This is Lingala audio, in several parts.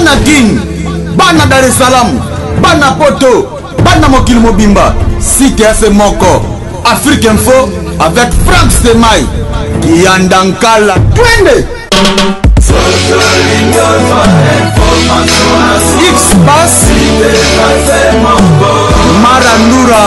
bana Guine, bana Dar es Salaam, bana Poto, bana Mokil Mobimba, Site FM Moko, Afrique Info avec Frank Stemai, Yandankala, Twende. X-Bass, Marandura.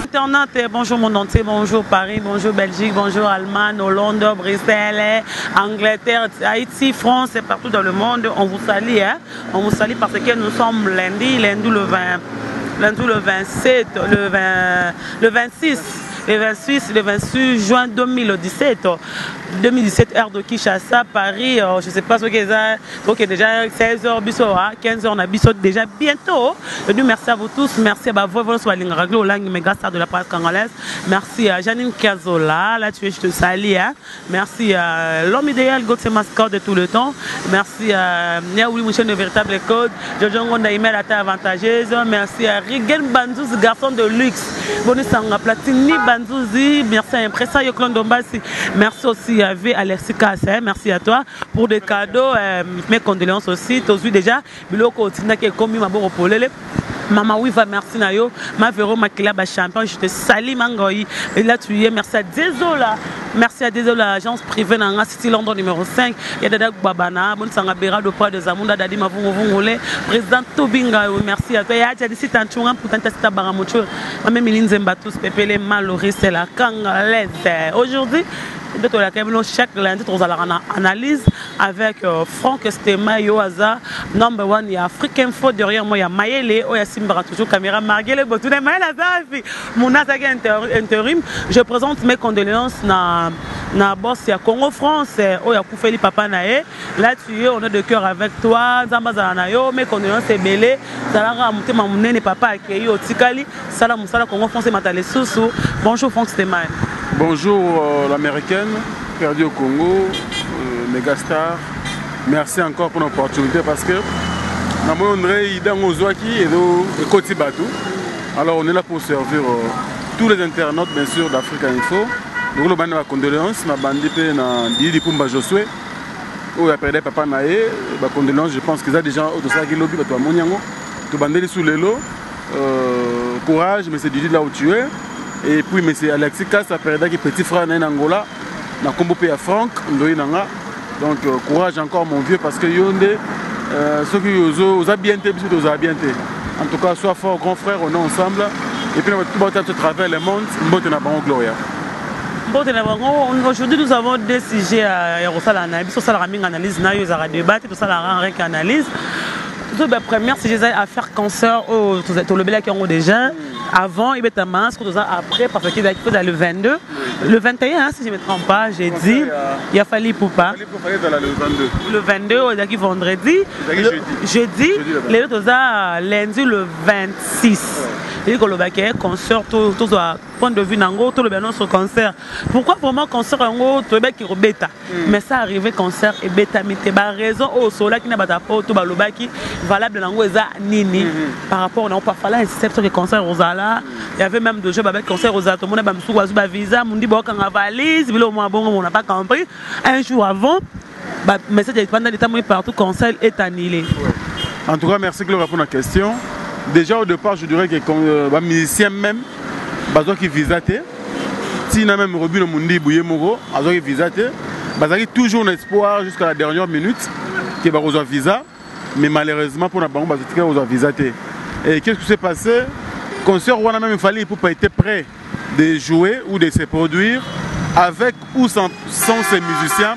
Internet, bonjour monde entier, bonjour Paris, bonjour Belgique, bonjour Allemagne, Hollande, Bruxelles, Angleterre, Haïti, France et partout dans le monde. On vous salue, hein? On vous salue parce que nous sommes lundi le 27, le 26 juin 2017, heure de Kinshasa, Paris, je ne sais pas ce que c'est, donc déjà 16h, 15h, on a déjà bientôt. Je dis merci à vous tous, merci à vous, méga star de la presse congolaise, merci à Janine Kazola, là je te salue, hein. Merci à l'homme idéal, Gauthier Mascot de tout le temps, merci à Niaouli Mouchen de Véritable Code, Jojo Ngonda Email à ta avantageuse, merci à Rigen Banzouz, garçon de luxe, Bonisanga Platini Banzouzi, merci à Impressa Yoklon Dombasi, merci aussi à V Alexis Kassé, merci à toi pour des cadeaux, mes condoléances aussi, tu as vu déjà, Biloko Tina qui est commis ma bon polele. Maman Wiva, merci Nayo, ma Véro Makila champion, je te salue Mangoï, et là tu es, merci à Dézola, merci à Dézola, agence privée Nanga City London numéro 5, il y a Dadak Babana, Bon Sangabera de Poids de Zamunda, Dadi Mavungole, président Tobinga, merci à toi, il y a Djadisi Tanchunga, pour Tantasta Baramocho, Mamé Miline Zembatus, Pepele Malori, c'est la Cangolaise. Aujourd'hui, chaque lundi, nous allons analyse avec Frank Stemai, Yoaza, number one, il y a Afrique Info, derrière moi, il y a Mayele, il y a Simbara, toujours caméra, Marguerite, Botoune, Mayele, Mouna Saga intérim. Je présente mes condoléances na boss, il y a Congo France, il y a Koufeli Papa Nae. Là, tu es, on est de cœur avec toi, Zambazana Nayo, mes condoléances, c'est belé. Salara Mouté Mamoune, papa accueilli au Tikali, Salam Moussala, Congo France et Matale Soussou. Bonjour Frank Stemai. Bonjour l'américaine, perdue au Congo, Megastar. Merci encore pour l'opportunité parce que alors on est là pour servir tous les internautes bien sûr d'Afrique Info. Donc le bande de condoléances, ma bande na Didi Pumba Josué, où il a perdu papa Naé, ma condoléances, je pense qu'ils ont déjà autour qui lobby pour toi Moniango, tout bandé sous les lots, courage, mais c'est Didi là où tu es. Et puis M. Alexis Kassa, qui est petit frère en Angola, na combo à Franck, Ndoïnanga. Donc courage encore mon vieux parce que Yonde, ceux qui ont bien été, ils ont bien été. En tout cas, sois fort, grand frère, on est ensemble. Et puis on va travers le monde, on va gloria. Aujourd'hui, nous avons deux sujets à Yerusalem. Nous avons une analyse, nous avons un débat, nous avons une analyse. La première, c'est à faire cancer au Tolobela qui ont déjà. Avant, il y a masque, après, parce qu'il y a le 22. Le 21, si je ne me trompe pas, j'ai dit, il a fallu pour pas. Le 22, il y a vendredi. Jeudi, les autres, lundi, le 26. Il y a un concert, tout point de vue, tout le bien sur concert. Pourquoi pour moi, concert, tout le bien qui est bêta. Mais ça arrive, concert et bêta, mais tu as raison, au soleil qui n'a pas d'apport, tout le qui valable dans le nini. Par rapport, on n'a pas fallu un système de concert aux ala. Il y avait même des jeux avec concert aux ala. Tout le monde a un visa, on dit bon, quand on valise, on n'a pas compris. Un jour avant, mais c'est pendant l'état partout, concert est annulé. En tout cas, merci Gloria pour la question. Déjà au départ, je dirais que les musiciens même, qui visitaient, si on a même Robin Mundi Bouye Moro, qui visitaient, ils ont toujours l'espoir jusqu'à la dernière minute qu'ils vont avoir un visa, mais malheureusement pour la banque, ils ont visité. Et qu'est-ce qui s'est passé? Le concert, il fallait pour pas être prêt de jouer ou de se produire avec ou sans ces musiciens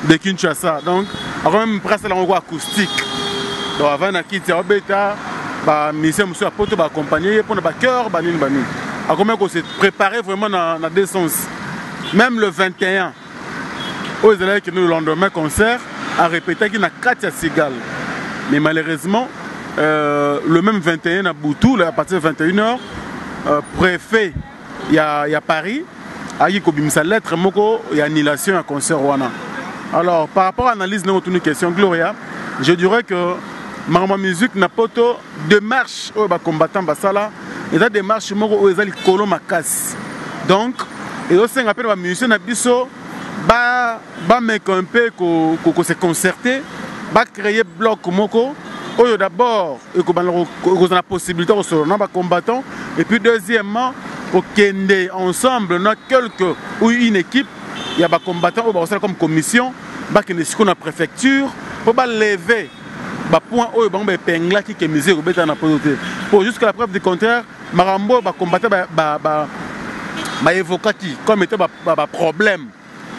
de Kinshasa. Donc, avant même presque la acoustique. Donc, avant la quitter Beta, les musiciens sont accompagnés pour le cœur. On s'est préparé vraiment dans deux sens. Même le 21, le lendemain concert, a répété qu'il y a 4 cigales. Mais malheureusement, le même 21 à Boutou, à partir de 21h, préfet, il y a Paris, il y a lettre, il y a annulation à concert. Alors, par rapport à l'analyse de notre question, Gloria, je dirais que Marma Musique n'a pas de marche aux combattants Basala, et des démarches où ils ont les colons ma casse. Donc, et aussi on appelle les musiciens na biso ba mec un peu qu'on se concerter ba créer bloc moko oyo d'abord et qu'on a la possibilité de se renouveler combattants et puis deuxièmement pour kende ensemble na quelque ou une équipe il y a ba combattants ou comme commission ba kende siko na préfecture pour ba lever ba point oyo ba épingla qui ke misère beta na pote pour jusqu'à la preuve du contraire marambo ba combattant ba évoquati comme était ba problème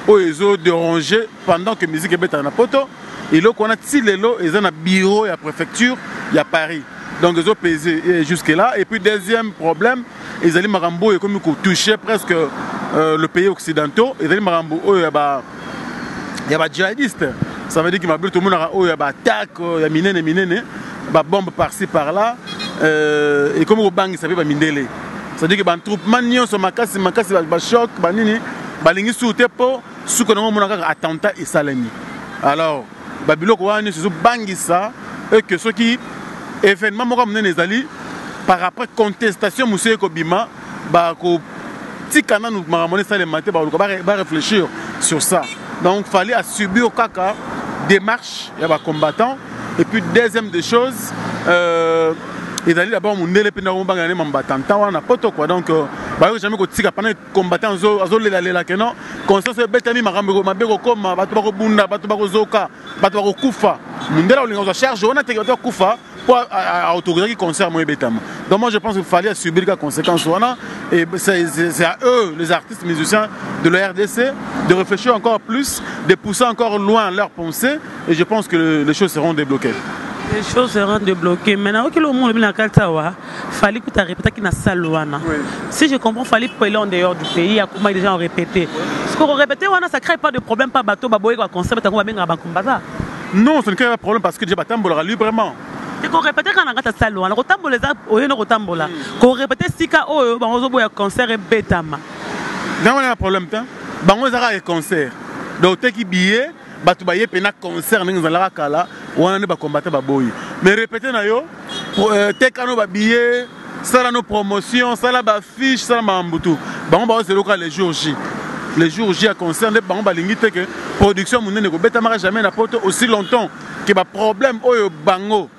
ils ont dérangé pendant que musique est en poto et là qu'on a tilelo ils ont un bureau à la préfecture il y a Paris donc ils ont pesé jusque là et puis deuxième problème ils allaient marambo et comme ils touchaient presque le pays occidentaux ils allaient marambo il y a des djihadistes ça veut dire qu'il m'a tout le monde il y a des attaques il y a minene ba bombe par-ci par-là et comme au bang ça fait ba mindele ça veut dire que ban troupe manio so makasi ba choc ba nini ba lingi souté po suko na mona kaka attentat et salami alors babilo ko wani so bangisa et que ceux qui événement moko mnene ezali par après contestation monsieur ko bima ba ko tikana nous maramone salema te ba réfléchir sur ça donc fallait subir kaka démarche ya ba combattants et puis deuxième des choses ils allaient d'abord mundele pe na mbanga ne mambatanta wana poto quoi donc ba jamais ko tika pendant combattant azo lela que non conscience betami makambo mabeko koma bato bako bunda bato bako zoka bato bako kufa mundela olinga charge on a te kufa pour autoriser qui concerne moi betama donc moi je pense qu'il fallait subir les conséquences wana et c'est à eux les artistes musiciens de la RDC de réfléchir encore plus de pousser encore loin leurs pensées et je pense que les choses seront débloquées. Les choses seront débloquées. Maintenant, que le monde est dans fallait que tu répété qu'il y a salouana. Si je comprends, fallait pour aller en dehors du pays, à comment déjà répété. Ce qu'on répétait, ça ne crée pas de problème, pas bateau, baboy, quoi, concept, on va bien à Bakumbaza. Non, ça ne crée pas de problème parce que déjà Batambola librement. Et qu'on répétait quand on a salouana, rotambola, oyo no rotambola. Qu'on répétait sika oyo, on va boire concert et betama. Dans un problème, on a un concert. Donc, tu as billet. Batu baye pena concert ninga la kala wana ne ba combattre ba boy mais répéter na yo tekano ba billet sala no promotion sala ba fiche sala mambutu bango ba zelo ka les jours J à concert ne bango ba lingite que production munene ko beta mara jamais na poto aussi longtemps que ba problème oyo bango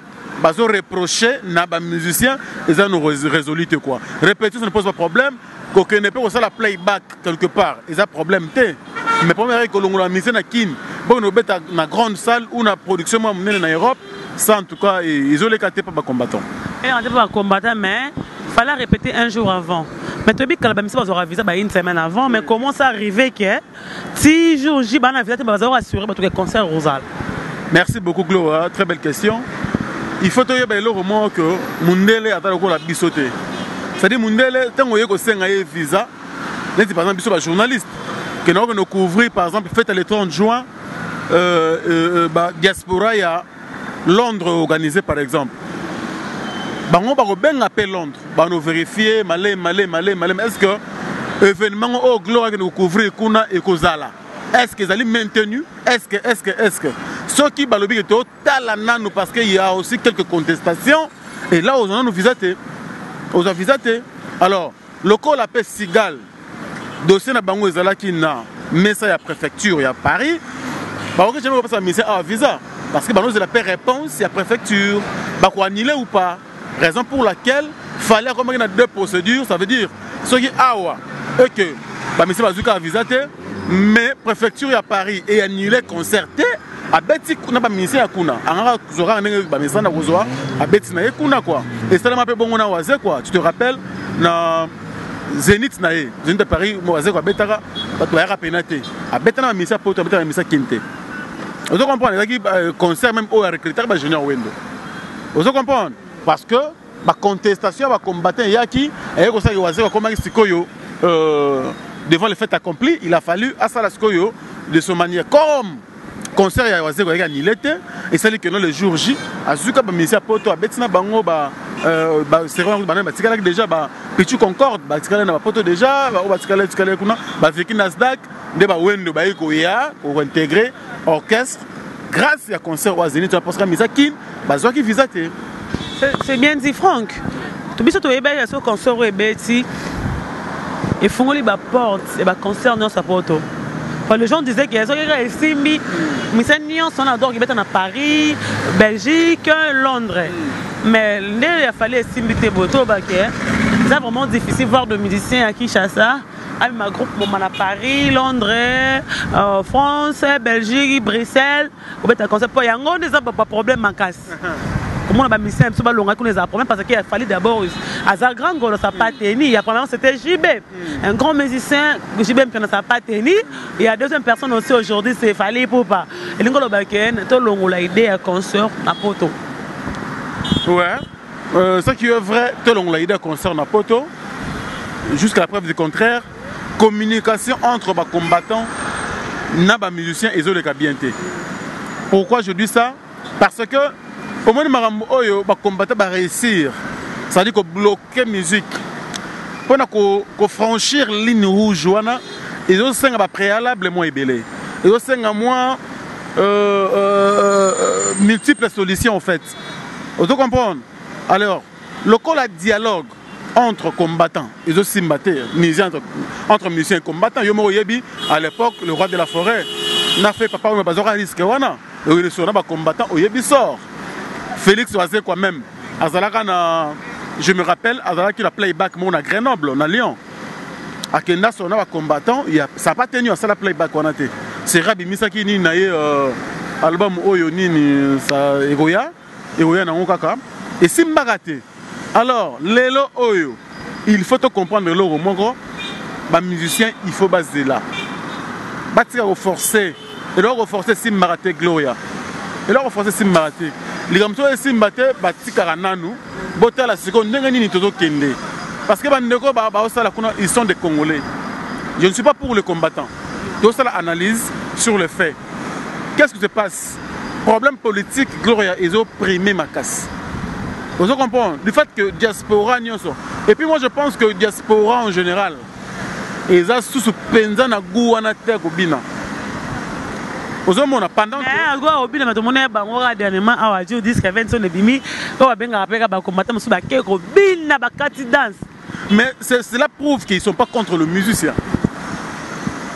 bazo reprocher na ba musicien ils ont résolu quoi répéter ça ne pose pas problème qu'on ne peut pas la playback quelque part ils ont problème té mais première que l'on a mis na kin bon on bête na grande salle ou na production moi menée en Europe ça en tout cas ils ont les caté pas combattants et on dit pas combattant mais fallait répéter un jour avant mais tu dis que la mission va aviser une semaine avant mais comment ça arrivé que 6 jours J bana aviser va assurer tout le concert Rosal. Merci beaucoup Gloria, très belle question. Il faut te dire le moment que mundele atalo ko la bisoté c'est-à-dire mundele tango yeko senga visa n'est par exemple biso ba journaliste que nous allons couvrir par exemple fête le 30 juin diaspora il y a Londres organisé par exemple on va bien appeler Londres on va vérifier malé est-ce que événement au gloire que nous couvrir kuna et kozala est-ce qu'ils allaient maintenu est-ce que ceux qui balobi que talana nous parce qu'il y a aussi quelques contestations et là on nous visiter alors le col appelle Sigal dossier na bango ezalaki na mesa ya préfecture ya Paris ba ok jamais pas message à visa parce que bango c'est la réponse ya préfecture ba ko annuler ou pas raison pour laquelle fallait comme il y a deux procédures ça veut dire ceux qui awa et que ba message bazuka visa te mais préfecture ya Paris et annuler concerté a beti kuna ba ministère ya kuna anga zora ndenge ba message na kozwa a beti na kuna quoi et ça m'a peu bongo na waze quoi tu te rappelles na Zénith nae Zénith de Paris moi azeko betaka bato ya penate a betana misa poto betana misa kinte vous comprenez qui concert même au recruter ba junior wendo vous comprenez parce que ba contestation ba combattant yaki et ko ça yo azeko comment sikoyo devant le fait accompli il a fallu à ça la sikoyo de ce manière comme concert ya azeko ya nilete et c'est que non le jour J azuka ba misa poto a betina bango ba c'est vraiment déjà Pichu Concorde na poto déjà kuna veki Nasdaq de ba wendo ba iko ya pour intégrer orchestre grâce à concert au Zénith parce que misakin bazwa ki visate c'est bien dit Franck tu biso to ebe ya so concert ebe ti et fongoli ba porte et ba concert non sapoto. Les gens disaient que les Simbi, mais on adore qui à Paris, Belgique, Londres. Mais il fallait Simbi Teboto, c'est vraiment difficile de voir de musiciens à Kinshasa. Avec ma groupe à Paris, Londres, France, Belgique, Bruxelles. Il y a un problème en casse. Comment on a mis ça, parce qu'il fallait d'abord à grand gros ça pas tenu. Premièrement c'était JB, un grand musicien JB qui n'a pas tenu. Il y a deuxième personne aussi aujourd'hui c'est fallait pour pas. Et le gars baken tout long la idée à concert na poto. Ouais, ce qui est vrai, tout long la idée à concert na poto. Jusqu'à la preuve du contraire, communication entre les combattants, les musiciens et les cabinetés. Pourquoi je dis ça? Parce que au moins les combattants vont réussir, c'est-à-dire que bloquer la musique. Pour franchir la ligne rouge, ils ont un préalable moins ébélé. Ils ont un moins multiples solutions en fait. Vous comprenez? Alors, le dialogue entre combattants, ils ont aussi entre musiciens et combattants. À l'époque, le roi de la forêt n'a fait pas de risque. Il y a des combattants, il sort. Félix Oazé quand même. Je me rappelle, il a playback à Grenoble, à Lyon. À Kenda, on a un combattant, ça n'a pas tenu à ça la playback. C'est Rabi Misaki ni naie album Oyo ni Egoya, Egoya na Nkaka. Et si Mbagate, alors, Lelo Oyo, il faut te comprendre le Mongo, les musiciens, il faut baser là. Il faut forcer. Et là, forcer Simbaraté Gloria. Et là, forcer Simbaraté. Les gamins de Simbaraté, parce que ils sont des Congolais. Je ne suis pas pour les combattants. Tout ça, l'analyse sur le fait. Qu'est-ce qui se passe? Problème politique, Gloria, ils ont primé ma casse. Vous comprenez? Du fait que diaspora, et puis moi je pense que diaspora en général, ils ont sous penza na gouana terre kobina. Vous comprenez? Pendant que gouana kobina, mais tout le monde est bango dernièrement à Wajou disque 20 son de bimi, on va bien rappeler que combattant musu ba ke kobina ba kati danse. Mais cela prouve qu'ils ne sont pas contre le musicien.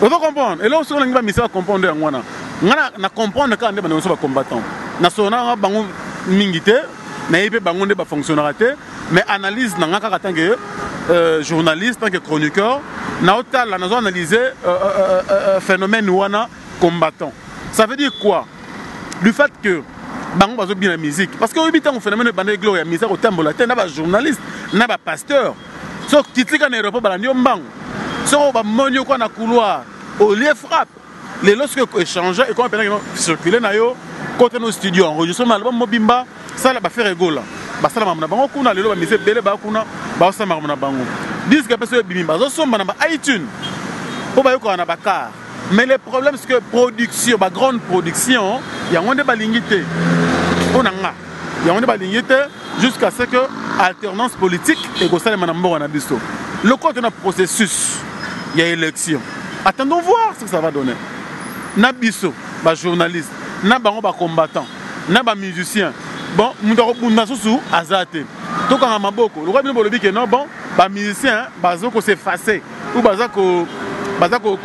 Vous comprenez? Et là aussi on va miser à comprendre ngwana. Ngana na comprendre quand on est combattant. Na sona bango mingité. Mais mais analyse en tant que journaliste, en tant que chroniqueur, nous avons analysé phénomène ouana combattant. Ça veut dire quoi? Du fait que bango bazo bien la musique, parce que au un phénomène de gloire, musique au temple latin, n'a pas journaliste, n'a pas pasteur. Sauf titre qu'en Europe bala nyombango. Sauf ba monyo quoi na couloir, au lieu frappe. Les lorsque échanger et quand on circuler na yo côté nos studios enregistrement album Mobimba. Ça va faire rigolo. Ça va bango kuna lelo ba mise bele ba kuna ba sa marmona bango. Disque personne bimba zo somba na iTunes. Po ba yoko na bakar. Mais le problème c'est que production, ba grande production, il y a onde ba lingité. Onanga. Il y a onde ba lingité jusqu'à ce que alternance politique et go sala na mbo na biso. Le côté na processus, il y a élection. Attendons voir ce que ça va donner. Na biso, ba journaliste, na bango ba combattant, na ba musicien. Bon, nous avons azate. Donc on a maboko. Le roi bien le dit que non bon, les musiciens, bazoko s'effacer ou bazako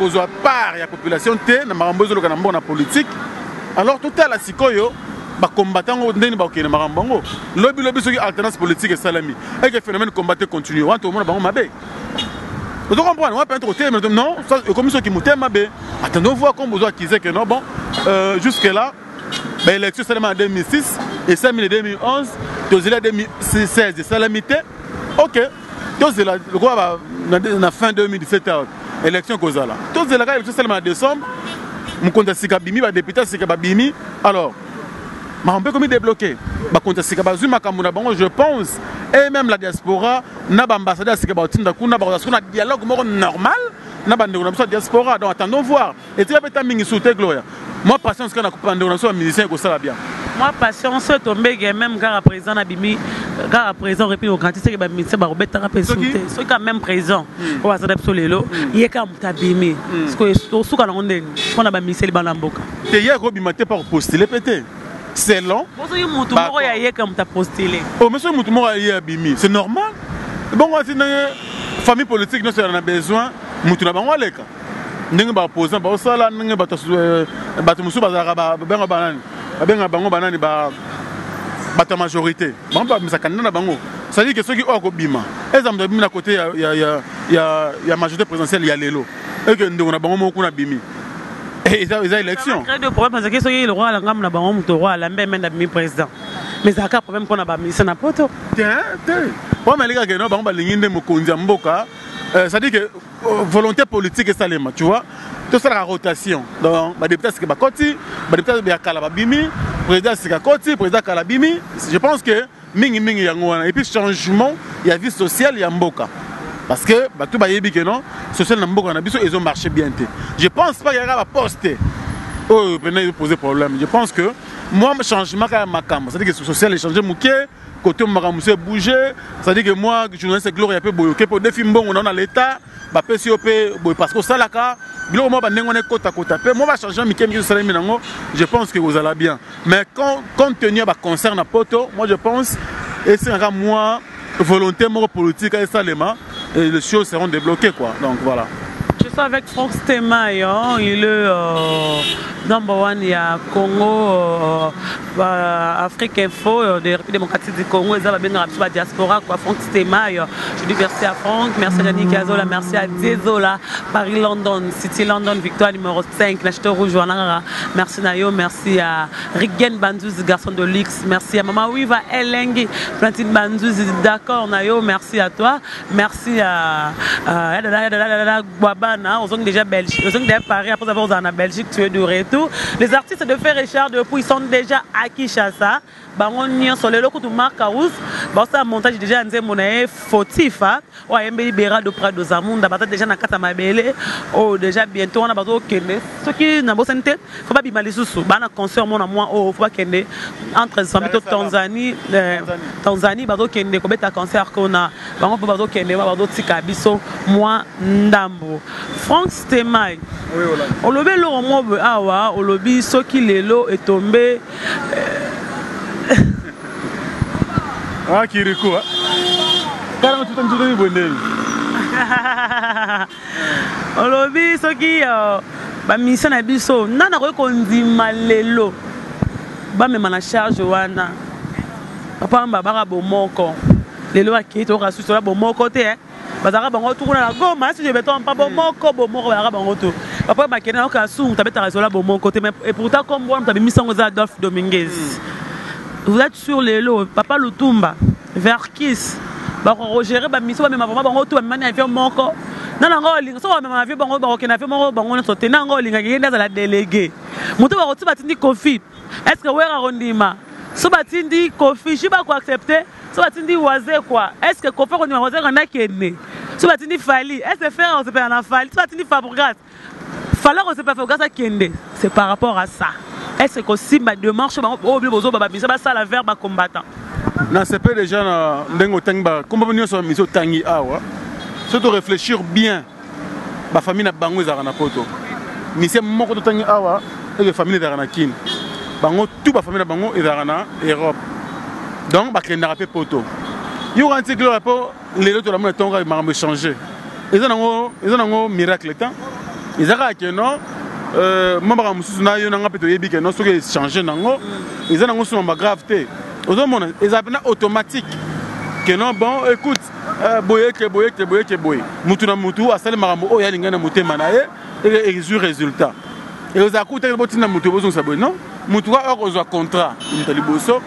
soit part de la population té na marambozo le kanambo na politique. Alors tout à la sikoyo, ba combattant au ndeni ba okene marambango. Lobi sur alternance politique et salami. Et que phénomène combattre continue. On tout le monde bango mabe. Vous comprenez? On va pas être au thème non, ça comme ceux qui moutent mabe. Attendons voir comme besoin qui disait que non bon, jusque là l'élection seulement en 2006 et ça en 2011, tous les 2016 de salamité. Ok, tous le quoi la fin 2017 élection causale. Tous les élections seulement en décembre, mon compte Sikabimi va député Sikabimi. Alors, on peut comme débloquer. Bah compte Sikabazou Makamuna Bango, je pense, et même la diaspora n'a pas ambassadeur Sikabatinda Kuna, un dialogue normal. N'a pas de diaspora. Donc attendons voir. Et tu as peut-être mis sous tes gloires. Moi, patience, quand on a un musicien, ça va bien. Moi, patience, c'est tombé, même quand présent, Nabimi, quand présent, et puis au cantique, c'est que ministère va remettre un peu sous tes. C'est quand même présent. On va s'adapter sur les lots. Il y a quand même Tabimi. Parce que sous quand on a mis le balamboka. Tu y a rebimaté par postuler, pété. C'est long. Bonjour, Moutoumoro, il y a quand tu as postulé. Oh, monsieur Moutoumoro, il y a Bimi. C'est normal. Bon, famille politique nous on a besoin mutu na bango aleka ndenge ba opposant ba osala ndenge bato musu bazalaka benga banani benga bango banani ba bato majorité bango ba misaka na bango ça dit que ceux qui ont kobima exemple de bima na côté ya majorité présidentielle ya lelo et que ndongo na bango moko na bimi et ils ont élection crée de problème parce que ceux qui le roi la ngam na bango mutu roi la même na bimi président mais ça a problème qu'on a ba mise na poto tiens pour mais les gars que non bango ba linginde mokonzi mboka ça dit que volonté politique et salema tu vois tout ça la rotation donc ba député c'est que ba koti ba député ba kala ba bimi président c'est ka koti président kala bimi je pense que mingi yango wana et puis changement il y a vie sociale il y a mboka parce que ba tout ba yebi que non social na mboka na biso ils ont marché bien té je pense pas qu'il y aura ba poster oh venez poser problème je pense que moi changement quand makam c'est à dire que social est changé mouké côté maramusé bouger c'est à dire que moi journaliste gloire peu boyoké pour défi mbongo on a l'état ba PCOP parce que ça là ka bilo moi ba ndengone kota pe moi ba changer mikem ça minango je pense que vous allez bien mais compte tenu ba concerne poto moi je pense et c'est moi volonté mon politique et salema et les choses seront débloquées quoi donc voilà. Je suis avec Franck Stemay, il est number one, il y a Congo, Afrique Info, de République démocratique du Congo, il y a la diaspora, Franck Stemay. Je dis merci à Franck, merci à Yannick Azola, merci à Dézola, Paris London, City London, victoire numéro 5, l'acheteur rouge, merci Nayo, merci à Rigen Bandouz, garçon de luxe, merci à Maman Wiva Elengi, Plantine Bandouz, d'accord Nayo, merci à toi, merci à Guabana, on est déjà Belgique, on est déjà Paris, après avoir en Belgique, tu es de retour. Les artistes de Frère Richard depuis ils sont déjà à Kinshasa. On y sur les locaux de Marc House. Ça montage déjà en monnaie fautif. On a libéré de près de Zamoun. D'abord déjà na kata mabele. Oh déjà bientôt on a besoin kende. Ce qui n'a pas santé. Faut pas bimaler sous. Bana concert mon à moi. Oh faut pas kende. Entre Zambie Tanzanie. Tanzanie besoin kende. Combien de concert qu'on a. On peut besoin kende. On besoin tika biso. Moi ndambo. Franck Stemay. Oui voilà. On le veut le mot awa. On le dit ce qui l'élo est tombé. Ah, Kiriko. Quand tu t'en dis bonne. On le dit ce qui ba mission na biso nana ko kondima lelo ba me mana charge wana papa mbaba bomoko lelo akito ka suso la bomoko te bazaka bango tukuna la goma si je beton pas bomoko ba bango to papa ba kena ka su tabeta rasola bomoko te mais et pourtant comme moi tabi mission aux Adolphe Dominguez. Vous êtes sur les lots, Papa Lutumba, vers Kiss, Roger, Bamiso, mais ma maman, on va mener un monco. Non, non, non, so ma vie, on a fait mon bon, on a sauté, non, on a la déléguée. Mon tour, tu vas te dire Kofi. Est-ce que vous avez arrondima? So batindi Kofi, je sais pas quoi accepter. So batindi Oisé quoi? Est-ce que Kofi, on a Oisé, on a qui est né? So batindi Fali, est-ce que faire, on se fait en Fali? So batindi Fabregas. Fallait on se fait Fabregas à Kende. C'est par rapport à ça. Est-ce que si ma démarche ça la verbe combattant non c'est pas déjà ndengo tangba comme venir sur mission tangi awa surtout réfléchir bien ba famille na bango ezara na poto mission moko to tangi awa et les familles ezara na kin bango tout ba famille na bango ezara na Europe donc ba kenda rapé poto yo ranti que le po les autres la monnaie tonga m'a changer ils ont miracle temps ils ara que non mamba mususu na yo nanga peto yebi ke no soki changer nango eza nango suma gravité ozomona eza pena automatique que non bon écoute boye mutu na mutu asali makambo oyo yalinga na mutema na ye et résultat et ozakuta ke botina mutu bozo saboy non mutu wa or ozwa contrat mutali boso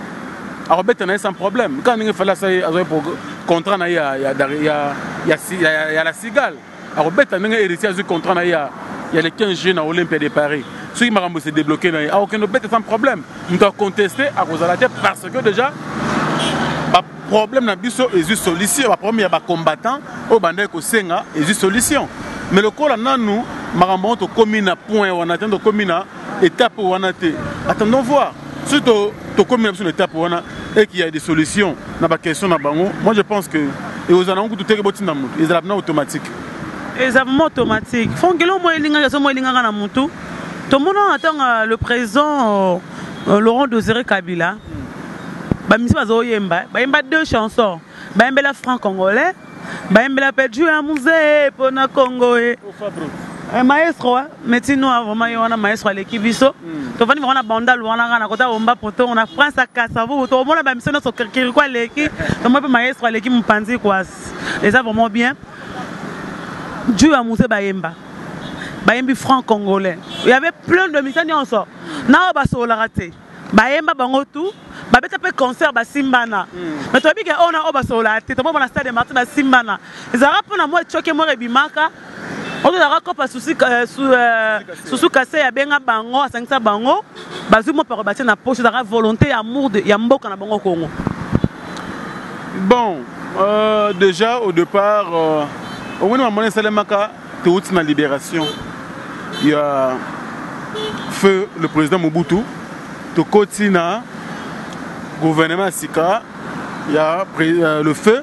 arobeta na sans problème quand il fallait ça azoy pour contrat na ya la cigale arobeta nga héritier du contrat na ya il y a les 15 jeunes à Olympia de Paris. Ceux qui m'ont se débloqué, il n'y a aucun sans problème. Nous devons contester à cause de la tête parce que déjà, le problème n'a pas de solution. Le problème, il y a des combattants, au bandé ko senga, il y a des solutions. Mais le cas là, nous, marambon to commune point, on attend to commune étape où on a été. Attendons voir. Surtout to commune sur l'étape où on a et qu'il y a des solutions. N'a pas question na bango. Moi, je pense que et aux années où tout est botin na mutu, ils ont automatique. Exactement automatique. Faut que l'on na mutu. Tout le monde attend le président Laurent Désiré Kabila. Ba misi bazo yemba, ba yemba deux chansons. Ba yemba la franc congolais, bayembela pe Dieu ya musée pona Congo maestro mais tino vraiment yona maestro aleki biso to vani vraiment banda luana kana kota omba poto on a France à Kassavo to mona ba mission so kiri kwa leki to mo pe maestro aleki mpanzi kwa et ça vraiment bien Dieu ya musée bayemba bayembi franc congolais il y avait plein de missions en sort na ba so la raté bayemba bango tout babeta pe concert ba simbana mais to bika ona oba so la raté to mo na stade de Martin ba simbana ezara pona mo choke mo rebimaka on a raconté sous cassé ya benga bango asangisa bango bazu mo par batia na poche da volonté amour de ya mboka na bango Congo. Bon, déjà au départ au moins mon Salemaka tout na libération. Il y a feu le président Mobutu to kotina gouvernement Sika, il y a le feu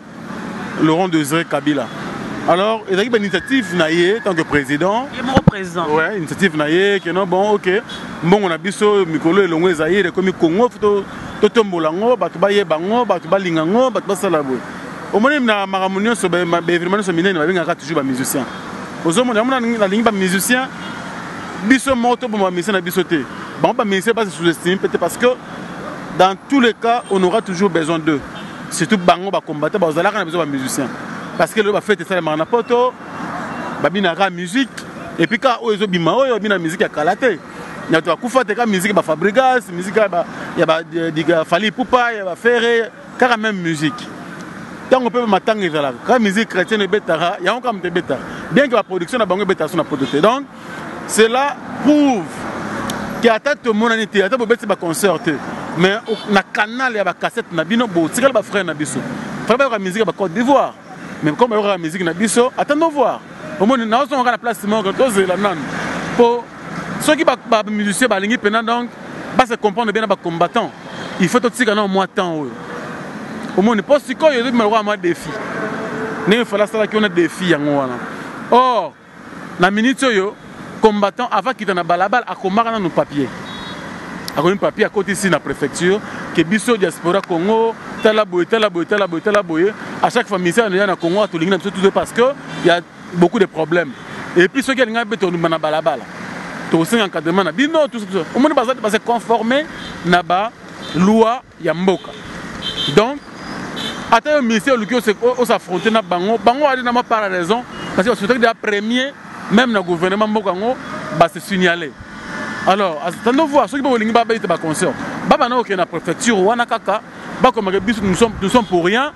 Laurent Désiré Kabila. Alors, il y a une initiative naïe tant que président. Il est mon président. Ouais, initiative naïe qui non bon OK. Bon on a biso mikolo elongwe zaïre comme Congo to tombolango batu ba yebango batu ba lingango batu ba salabo. Au moins na maramunio so ba événement so minene ba benga toujours ba musicien. Ozomo na lingi ba musicien biso moto pour ba musicien na biso te. Bon ba musicien pas sous-estimé peut-être parce que dans tous les cas on aura toujours besoin d'eux. Surtout bango ba combattre ba ozala kana besoin ba musicien. Parce que le va faire ça le manapoto babina la musique et puis quand ozo bima oyo bina musique ya kalate na to akufa te ka musique ba Fabrigas musique ya ba diga Fali Poupa ya ba Ferré car même musique tant on peut matanga ezala ka musique chrétienne betara ya on comme te beta bien que la production na bango beta sur na production donc cela prouve qu'il y a tant de monde en été ata bobeti ba concert mais na canal ya ba cassette na bino bo tikala ba frère na biso frère ba musique ba Côte d'Ivoire. Mais comme il y aura la musique, attendons voir. Au moins, nous avons la place de pour ceux qui sont musiciens, donc, se comprendre bien les combattants. Il faut aussi gagner un mois de temps. Au moins, pas si il y a un défi. Il faut qu'il y ait un défi. Or, dans la minute, combattant, avant qu'il y ait un balabal, à combattre dans nos papiers. Un papier à côté ici dans la préfecture, que Bisso diaspora Congo, talaboye. À chaque fois, ministère de Congo a tout parce qu'il y a beaucoup de problèmes. Et puis, ceux qui ont un peu de balabala, tout ça encadrement, tout ça. Au moins, on se conformer à la loi Yamboka. Donc, à tel ministère qui s'affronter na bango a dit par raison, parce que c'est le premier, même dans le gouvernement Mokango, va se signaler. Alors, attendons voir ceux qui vont aller à concert. Baba na la préfecture wana kaka, ba comme nous sommes pour rien.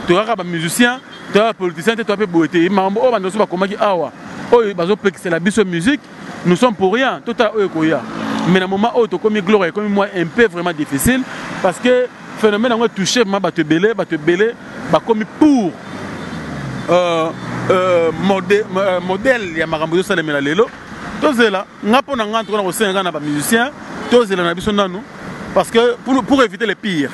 Tu as des musiciens, tu as des politiciens, tu as des boîtiers. Mambo o bando so ba komaki awa. O bazo plexer la biso musique, nous sommes pour rien. Tout à okoya. Mais dans moment où tu comme gloire comme moi un peu vraiment difficile parce que phénomène on touché ma ba te belé, ba comme pour modèle ya makambo ça les lelo. Tozela ngapo na ngantro na osenga na ba musicien tozela na biso nanu parce que pour éviter les pires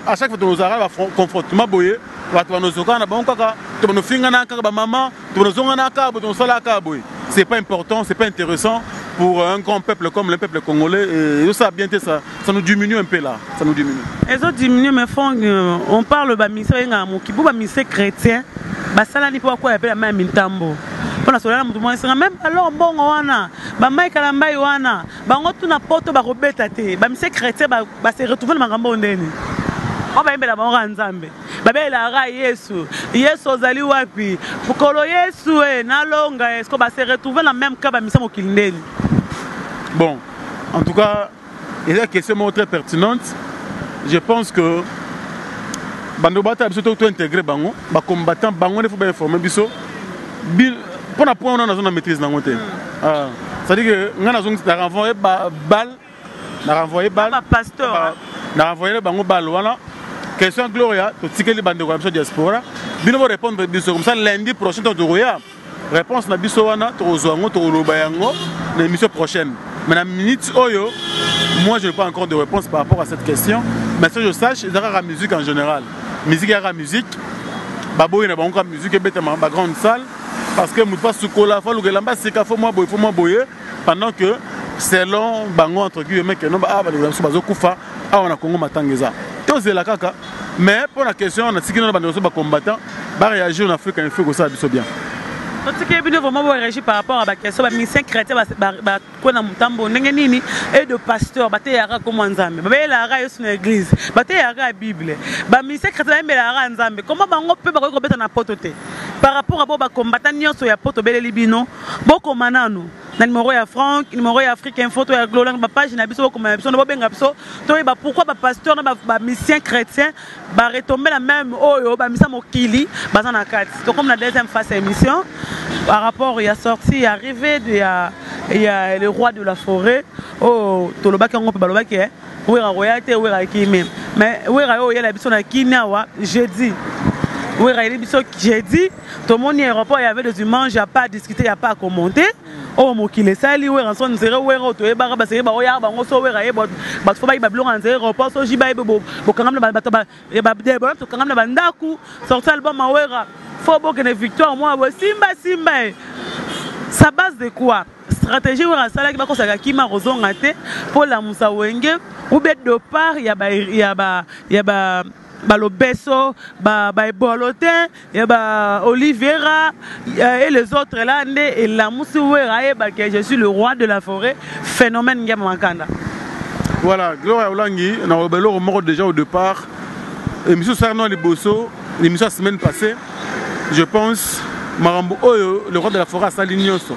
à chaque fois que nous arrivons à confrontement boyer va nous zoka na bon kaka to nous finga na kaka ba maman to nous zonga na ka to sala ka boy c'est pas important c'est pas intéressant pour un grand peuple comme le peuple congolais et ça bien ça nous diminue un peu là ça nous diminue et ça diminue mais on parle ba ministère nga moki ba ministère chrétien ba sala ni pourquoi appelle même mintambo pour la soleil même alors bon wana ba Mike Kalambai wana bango tuna poto ba robeta te ba mise chrétien ba se retrouver na ngambo ndeni on ba imbela bango nzambe ba bela ra Yesu ozali wapi bukolo Yesu na longa est-ce que ba se retrouver na même cas ba mise mokili ndeni. Bon en tout cas il y a une question très pertinente. Je pense que bando bata biso to intégrer bango ba combattant bango ne faut pas informer biso pour la point on a une maîtrise dans côté c'est-à-dire que on a renvoyé balle pasteur na renvoyé bango balle voilà question Gloria to tikeli bande ko biso diaspora bino répondre biso comme ça lundi prochain to roya réponse na biso wana to zongo to loba yango na émission prochaine mais na minute oyo moi je n'ai pas encore de réponse par rapport à cette question mais si je sache il y a la musique en général musique baboy na bango musique ebetama ba grande salle parce que mutu sukola fa lukela mbasi ka fo moi boye pendant que selon bango entre guillemets que non ba bazo kufa awa na Congo matangeza tozela kaka mais pour la question on a tikino na bando so ba combattant va réagir en Afrique, il faut que ça soit bien. Donc, ce qui est vraiment réagir par rapport à la question, les missions chrétiens, et de pasteurs, comment Nzambe, une église, la Bible, les missions chrétiens, Nzambe. Comment on peut remettre en pototé par rapport à combattant sur la poto belle libino, beaucoup manano. Numéro ya Franck, numéro ya Afrique Info, to ya Gloire, ma page na biso comme biso no benga biso, to ba pourquoi ba pasteur na ba mission chrétien ba retomber la même oyo ba misa mokili baza na kati. Donc comme la deuxième phase émission par rapport il y a sorti arrivé il y a le roi de la forêt oh to lo ba kango pe ba lo ba ke wera royauté wera kimi mais wera yo ya la biso na kinawa jeudi. Oui, j'ai dit, tout le monde y aéroport, il y avait des humains, il n'y a pas à discuter, il n'y a pas à commenter. Oh, mon qui les sali, oui, en son zéro, oui, on te barre, c'est bah, regarde, on se voit, bah, faut pas y babler en zéro, aéroport, so j'y baille, bon, quand même, et bah, des bonhommes, quand même, la bandaku, sortir l'album, ouera, faut bon que les victoires, moi, Simba. Ça base de quoi? Stratégie, ouera, ça là, qui va conseiller qui m'a raison raté, pour la Moussa Wenge, ou bête de part, il y a le Besso, Bolotin, Oliveira et les autres là, et la Moussouera, que je suis le roi de la forêt, phénomène Yamankanda. Voilà, Gloria Olangi, on a rebellé mort déjà au départ. L'émission Sarno les Bosso, l'émission la semaine passée, je pense, Marambo Oyo, le roi de la forêt à Salignoso.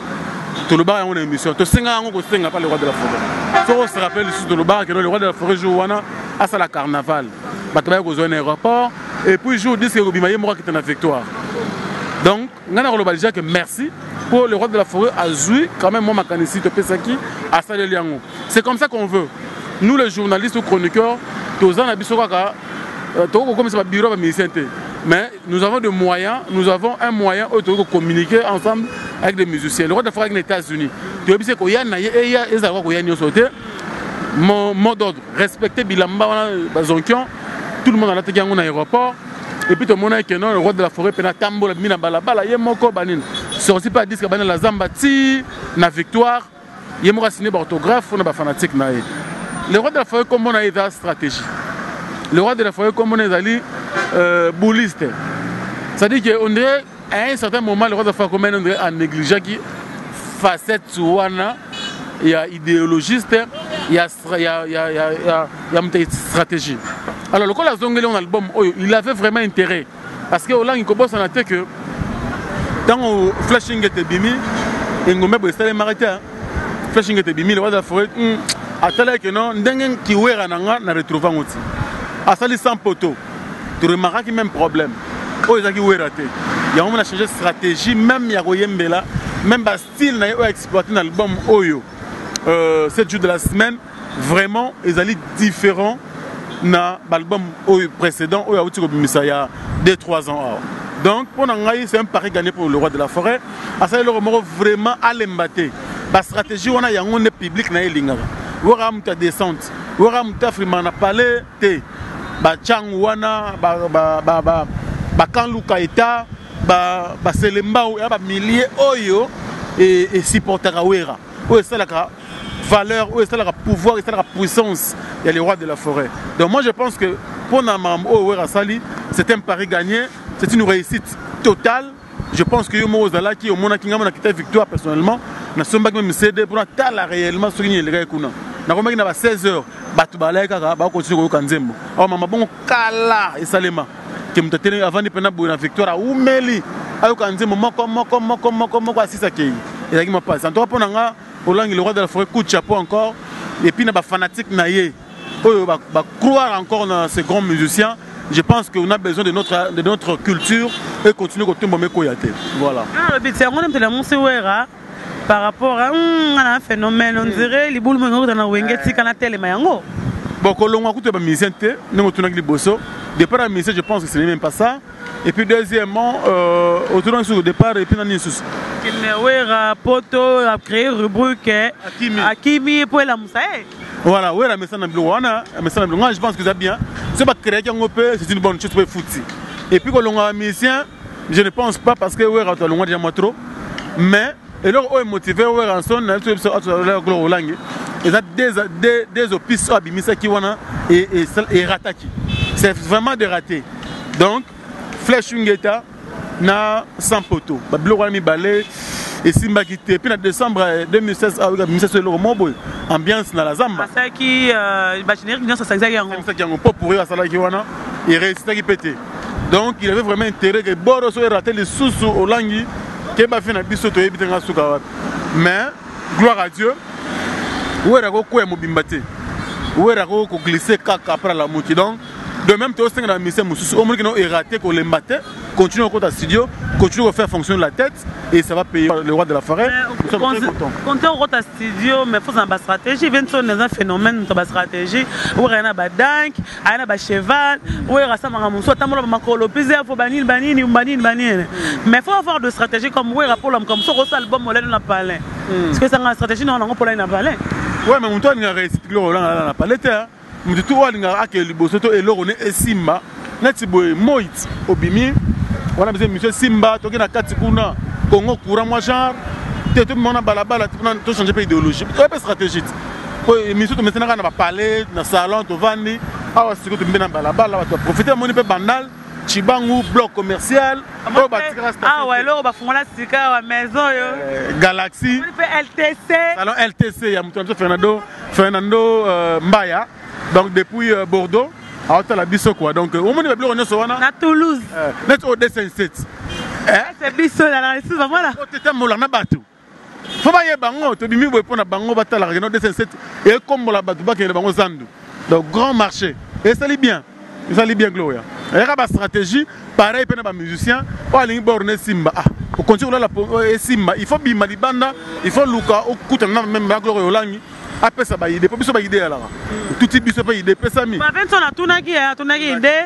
Tout le bar est en émission. Tout le monde ne pas le roi de la forêt. Si on se rappelle ici, tout le bar, que le roi de la forêt joue à la carnaval. Il y a un aéroport et puis je vous dis que Robima est mort qui est en victoire. Donc, on a dit que merci pour le roi de la forêt à jouer quand même mon macanicien de Pesaki à Saleliango. C'est comme ça qu'on veut. Nous les journalistes ou chroniqueurs, tous en Abissoka, comme c'est bureau de ministère. Mais nous avons des moyens, nous avons un moyen de communiquer ensemble avec les musiciens. Le roi de la forêt avec les États-Unis. Tu sais qu'il y a mon mot d'ordre, respecter Bilamba, Bazonkion. Tout le monde a été en aéroport. Et puis tout le monde a dit que le roi de la forêt, il a tambo la mina balabala, il y a mon corps banin. Sorti pas disque banin la Zambati, la victoire, il y a mon signé orthographe, on a pas fanatique naïe. Le roi de la forêt comme on a été stratégie. Le roi de la forêt comme on est allé bouliste. Ça dit qu'on dirait à un certain moment le roi de la forêt comme on dirait en négligeant qui facette souana, il y a idéologiste, il y a une stratégie. Alors, le cas de l'album, il avait vraiment intérêt. Parce que là, il commence à noter que dans le flashing était bimi, il y a des marité. Flashing était bimi, le roi de la forêt, à tel que non, il qui est à retrouver un outil. À ça, sans poteau, tu remarques qu'il y a même problème. Il y a raté. Il y a changé de stratégie, même il y a même le style n'a exploité l'album Oyo. 7 jours de la semaine, vraiment, ils allaient différents. Dans l'album précédent, il y a 2-3 ans. Donc, pour nous, c'est un pari gagné pour le roi de la forêt. Ça, il vraiment à l'embatter. La stratégie, on a un public qui est là. On a une descente. On a une frimana palais. Chang Wana, Kanlu Kaita, Selemba, il y a milliers et supporters à Ouera. C'est la valeur, c'est la pouvoir, c'est la puissance. Il y a les rois de la forêt. Donc moi je pense que pour Namam Ouera Sali, c'est un pari gagné, c'est une réussite totale. Je pense que Yomo Ozala qui au monde qui a quitté victoire personnellement, n'a pas même cédé pour la réellement souligner les gars kuna. Na komaki na ba 16h, batu baleka ba continue ko kanzembo. Oh mama bon kala et salema. Qui me tenu avant de prendre la victoire ou meli. Ayo kanzembo moko asisa kei. Et là qui m'a passé. En tout cas pour nanga Olangi le roi de la forêt coup de chapeau encore et puis na ba fanatique na ye. Croire encore dans ces grands musiciens. Je pense qu'on a besoin de notre culture et continuer à tomber Koyate. Voilà. Par rapport à un phénomène, on dirait les boules dans la Wengeti Kanatel et Mayango. Bon, quand on a écouté la musicienne, nous avons les bosso. Départ à la musicienne, je pense que ce n'est même pas ça. Et puis deuxièmement, autour du départ, et puis dans l'Insus. Il a poto a créé rubrique Akimi pour la Moussaï. Voilà, oui, la message de Blouana, je pense que c'est bien. C'est pas créer un peu, c'est une bonne chose pour le foot. Et puis quand on a un musicien, je ne pense pas parce que oui, on a déjà trop. Mais et là, on est motivé, on est en son, il y a des opices qui et rataki. C'est vraiment des ratés. Donc, Flèche Ungeta, na 100 poteaux. Biloko wana mibale esimbaki te. Puis en décembre 2016 ministère eloko moko ambiance na la zamba. Asaki ba générique nyonso asalaki yango. Asalaki yango po pourri asalaki wana et réussitaki pété. Donc il avait vraiment intérêt que Boro soit raté les sous au langi que ba fait na biso to yebi tenga suka wapi. Mais gloire à Dieu. Où est ko ko mobimba te. Où est ko glisser kaka après la mouti. Donc de même tu as dans la mission mususu au moins que non raté ko le matin continue au côté studio continue à faire fonctionner la tête et ça va payer le roi de la forêt. Nous sommes très contents. Quand on rentre au studio mais faut une stratégie vient sur un phénomène de stratégie où il y a ba dank il y a ba cheval où il y a ça mangamuso tamola ba makolo plusieurs faut banini mais faut avoir de stratégie comme où il y a pour l'homme comme ça au album mollet na palais parce que ça une stratégie non on pour la na palais ouais mais toi il y a réussi le Roland na palais mais tout le monde a que le bosoto et l'or est Simba neti boy moit obimi on a besoin monsieur Simba toki na kati kuna Congo courant moi genre tout le monde a balabala tout changer pas idéologie pas stratégique pour monsieur to maintenant na parler na salon to vandi awa siko to mbena balabala va profiter mon peu bandal Chibangu bloc commercial ah ouais là on va fondre la sika wa maison yo Galaxy on fait LTC salon LTC ya mutu Fernando Mbaya donc depuis Bordeaux à la biso quoi donc au moins on est sur na Toulouse net au dessin 7 c'est biso là c'est vraiment là au tete mola na bato faut ba ye bango to bimi boy pona bango batala no dessin 7 et comme la bato ba ke bango zandu donc grand marché et ça lit bien Gloria et la stratégie pareil pena ba musicien o alingi borne Simba au continue la Simba il faut bima libanda il faut luka au kutana même ba Gloria olangi après ça ba idée pour biso ba idée là tout type biso ba idée pesa mi ba vento na tunaki idée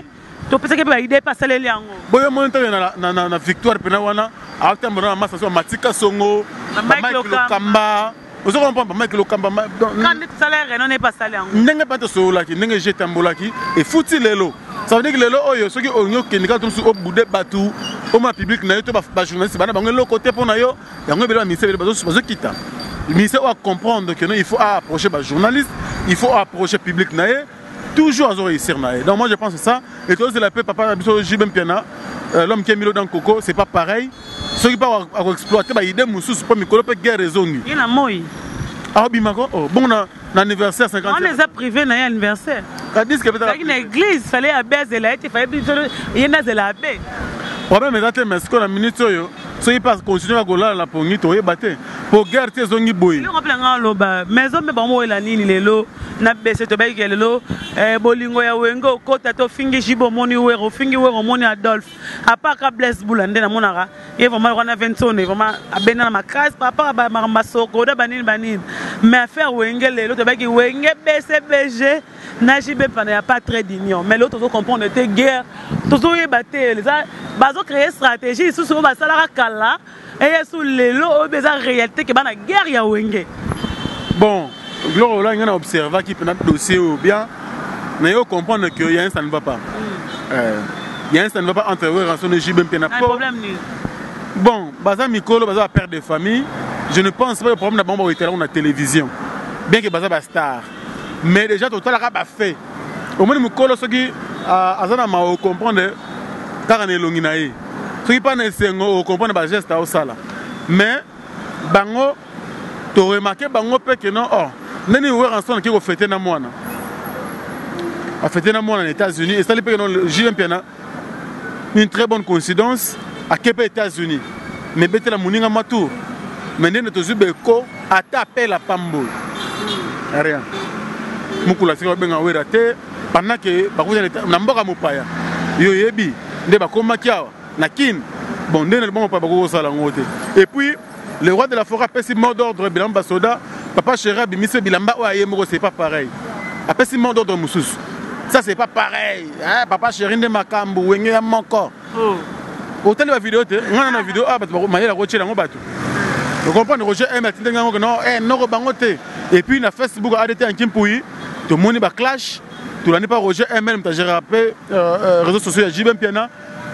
to pesa ke ba idée passer yango boyo monte na victoire pena wana after mona massa so matika songo Michael Kamba ozo comprendre Michael Kamba quand le salaire non n'est pas salé yango ndenge pas to so laki ndenge je tambolaki et fouti lelo ça veut dire que lelo oyo soki onyo kenika to su obude batu au ma public na yo to ba journaliste bana bango le côté pona yo yango bela ministère bazo kita le ministère doit comprendre que non, il faut approcher les journalistes, il faut approcher le public, toujours à réussir. Donc moi je pense que ça, et toi c'est la paix, papa, Jibem Piana, l'homme qui est mis dans le coco, c'est pas pareil. Ceux qui peuvent exploiter, il y a des moussous, c'est pas Mikolo, peut guerre raison. Il y a un mot. Ah, Bimako, bon, l'anniversaire 50. On les a privés dans l'anniversaire. C'est une église, il fallait abaisser la il fallait il y en a de la baie. Le problème est que ce qu'on a minute, ceux qui passent continuer à gola la pongite, ils battent. Pour guerre, ils ont boy. Ils ont plein de loba. Maison, mais bon, il a ni les lots. Na baissé to baï les lots. Bolingo ya wengo, kota to fingi jibo moni wero, fingi wero moni Adolphe. À part qu'à blesse boulande na monara. Il va vraiment à 20 tonnes, vraiment à bena ma case, papa ba masoko, da banin. Mais à faire wenge les lots, to baï wenge baissé BG. Na jibe pas, n'a pas très d'union. Mais l'autre doit comprendre que guerre. Tout ça est batté. Les bazo créer stratégie, sous ce basalara kala. Et sous les lots, il y a une réalité qui est la guerre ya wenge. Bon, Gloria, on a observé qu'il peut être dossier ou bien, mais il faut comprendre qu'il y a un ça ne va pas. Il y a un ça ne va pas entre eux, rançon de JBM Piana. Un problème. Bon, Baza Mikolo, Baza père de famille, je ne pense pas que le problème de la bombe était là, on a télévision. Bien que Baza star. Mais déjà, tout ça, il a fait. Au moins, Mikolo, ce qui a comprendre, car on est longinaé. Ce qui pas nécessaire, on comprend les gestes à Osala. Mais, bango, tu as remarqué bango que non, oh, nani oué rançon qui a fêté na moi. A fêté na moi aux États-Unis et ça les que non le JM Piana. Une très bonne coïncidence à Québec États-Unis. Mais bête la moninga matou. Mais n'est pas zubeko à taper la pambo. Rien. Mukula c'est bien oué raté pendant que bakuza na mboka mopaya. Yo yebi nde bakoma kiawa. Nakin, bon, et puis le roi de la forêt a fait mot d'ordre Bilamba Soda, papa Chéra Bimise Bilamba Oyemoro, c'est pas pareil. A fait mot d'ordre Moussous. Ça c'est pas pareil. Hein? Papa Chérin de Makambu, Wenge à Manko. Autant de la vidéo, on a une vidéo, ah, bah, la rocher dans mon bateau. Vous comprenez, Roger M. Et puis, na Facebook a été en Kimpoui, tout le monde va clash, tout l'année pas Roger M. J'ai rappelé, réseaux sociaux, il y a JBM Piana.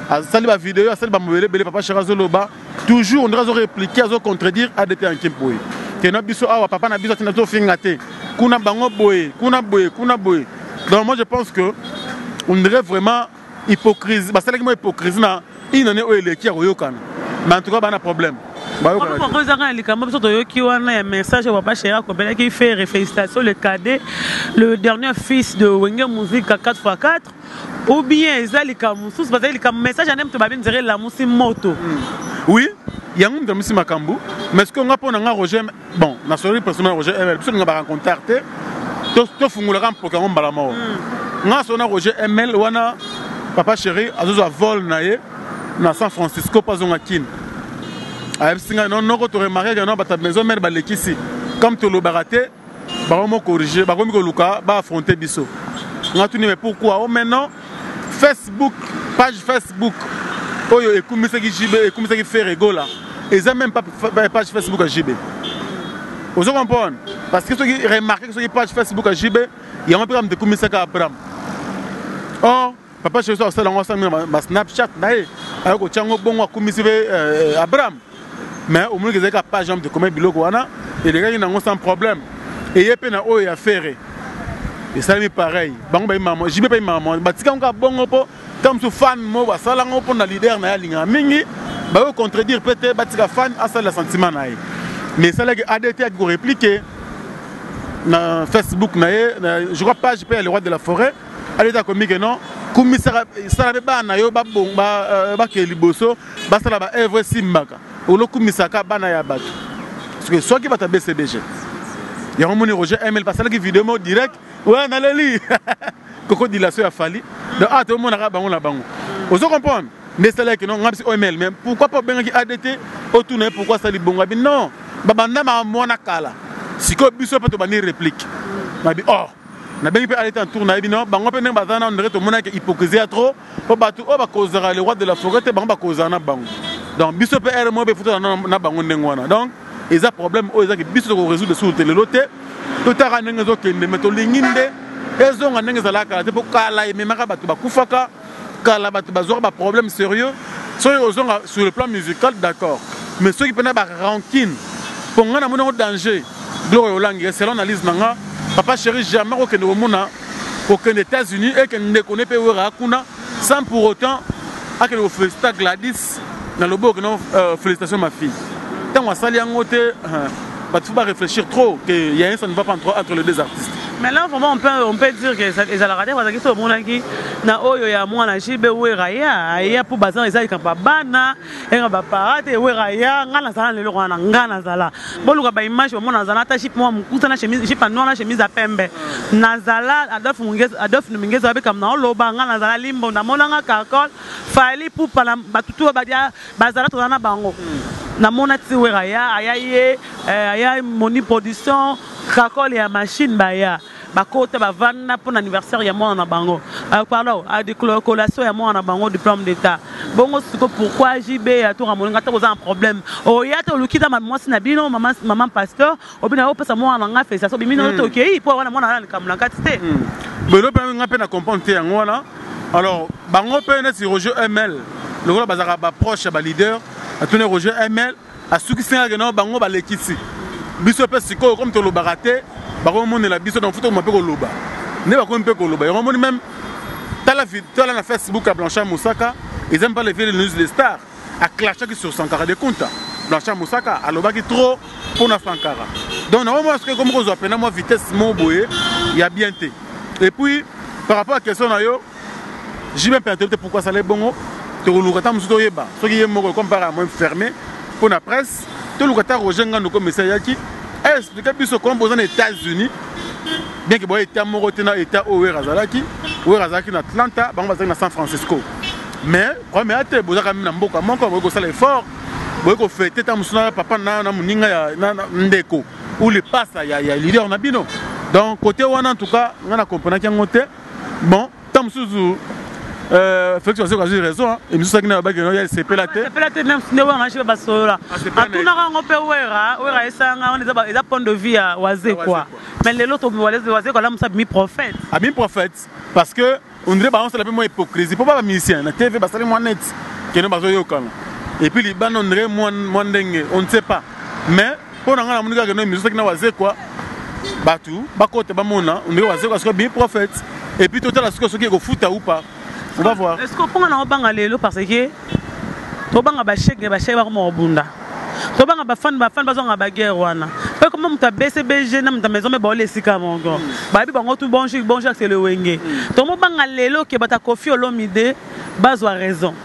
À celle la vidéo, à celle de papa Cherazoloba, toujours on doit répliquer, à contredire à des temps qui pouvait. Que notre biso awa papa na biso tinato fingate. Kuna bango boye, kuna boye. Donc moi je pense que on devrait vraiment hypocrisie. Parce que c'est hypocrisie une année où il est qui a Royokana. Mais en tout cas, il y a un problème. Un message qui fait félicitations le cadet, le dernier fils de Wenge Musique à 4x4 ou bien Ezali Kamoussous parce que le message à n'importe quoi dirait la musique moto. Oui, il y a un musique Makambu, mais ce qu'on a pour Roger, bon, la soirée personnelle Roger ML, parce qu'on va contacter, tout fungulera un Pokémon Balamo. On a Roger ML, on a papa chéri, à deux vol naïe, dans San Francisco, pas on a kin. Non, non, tu remarques que ta maison mère ici. Comme tu l'as baraté, tu corriger, tu vas affronter Bisso. Mais pourquoi? Maintenant, Facebook, page Facebook, et comme ça qui fait rigolo là, ils n'ont même pas page Facebook à JB. Vous comprenez? Parce que ceux qui remarquent que sur page Facebook à JB, il y a un programme de comme ça à Abraham. Oh, papa, je suis sur ma Snapchat, alors que tu as un bon comme Abraham. Mais au moins que j'ai pas jambe de comment biloko wana et les gars ils n'ont sans problème et yé pena o ya faire et ça me pareil bango ba maman jibe pa maman batika nga bongo po comme sous fan mo ba sala ngo po na leader na ya linga mingi ba ko contredire peut-être batika fan à ça le sentiment na ye mais ça là ADT a go répliquer na Facebook na ye je crois pas je peux le roi de la forêt ADT a commis que non comme ça ba na yo ba bon ba ke liboso ba sala ba evre simbaka Oloku misaka bana ya bato. Parce que soit qui va taper CBG. Il y a un moni Roger ML parce que la vidéo direct. Ouais, naleli. Coco dilation a fallu. Donc ah tout le monde a bango la bango. Vous comprenez? Mais c'est là que non ngapsi OML même pourquoi pas ben qui ADT autourner pourquoi ça li bonga bi non. Babanda ma mona kala. Siko biso pa to bani réplique. Ma bi oh. Na ben peut aller en tour na bi non bango pe nem bazana on dirait to mona que hypocrisie trop. Po batu o ba causera le roi de la forêt te bango ba causana bango. Donc, biso pe er mo be futa na bango ndengwana. Donc, ils a problème o ezaki biso ko résoudre sur le loté. To tara ngezo kende meto linginde. Ezo nga ngeza la kala te po kala e memaka batu ba kufaka. Kala batu bazora ba problème sérieux. Sur le plan musical d'accord. Mais ceux qui pena ba rancune. Pour nga na mona danger. Gloire Olangi selon analyse nanga. Papa chéri jamais ko kende mona ko kende États-Unis et que ne connaît pas wera kuna sans pour autant à que le festa Gladys dans le beau non félicitations ma fille. Tant on sali en côté tu faut pas réfléchir trop que y a un ça ne va pas entre les deux artistes. Mais là vraiment on peut dire que ça les a raté parce que tout le monde qui na oyo ya mwana jibe weraya ya pour bazan ezali kamba bana et ba parate weraya ngana zala lelo ngana ngana zala boluka ba image mwana zala ta chip moi mukuta na chemise chip noir na chemise à pembe nazala Adolphe Numingeza avec comme na loba ngana zala limbo na mona nga kakol fali pour pala batutu badia bazala to na bango na mona ti weraya ayaye aya moni production kakol ya machine baya bakota bavanda pour l'anniversaire ya moi na bango pardon à des collations ya moi na bango diplôme d'état bongo siko pourquoi JB ya to ramoninga ta un problème o ya to lukita maman sinabino maman pasteur obina o pesa moi na nga fait ça so bimino to okay pour wana moi na kamla katite belo pe nga pe na comprendre te yango wana alors bango pe na si Roger ML le gars bazaka ba proche ba leader a tourné Roger ML a suki singa que non bango ba lekisi biso pe siko comme to lo baraté bako moni la biso donc faut mo pe ko loba ne ba ko mpe ko loba yo moni même tala na Facebook à Blanchard Moussaka ils aiment pas les filles de news des stars à clasher sur Sankara de compte Blanchard Moussaka à loba qui trop pour na Sankara donc normalement parce que comme on a peine moi vitesse mon boye il y a bien té et puis par rapport à question na yo j'ai même pas interprété pourquoi ça les bongo te lukata musuto yeba ce qui est moko comme par moi fermé pour la presse te lukata Roger ngano comme message yaki expliquer biso comme aux États-Unis bien que boy était moko tena état o Razalaki na Atlanta bango bazaki na San Francisco mais premier ate bozaka na mboka moko boy ko sala effort boy ko fêter ta musuna papa na muninga ya ndeko ou le passe ya leader na bino donc côté wana en tout cas on a compris qu'il y a un bon tam suzu Félix a raison et nous savons que il y a c'est pelaté même si on a chez basola atuna ngo pe wera esanga on les a point de vie à oaser quoi mais les autres oaser quoi là on mi prophète à mi prophète parce que on dirait balance la peu moins hypocrisie pour pas musicien na TV basali moi net que nous bazo yokana et puis les ban on dirait moi ndenge on ne sait pas mais pour nga na munika que nous musique na oaser quoi batu bakote ba mona on dirait oaser parce que mi prophète et puis total ce que qui est au foot ou pas. On va voir. Est-ce qu'on peut en parler parce que tobanga ba chèque ba mo bunda tobanga ba fan bazonga ba guerre wana pe comme muta BCBG na muta maison me ba ole sika mongo ba bi bango tout bonjour c'est le wenge to mo banga lelo ke bata Koffi Olomide bazwa raison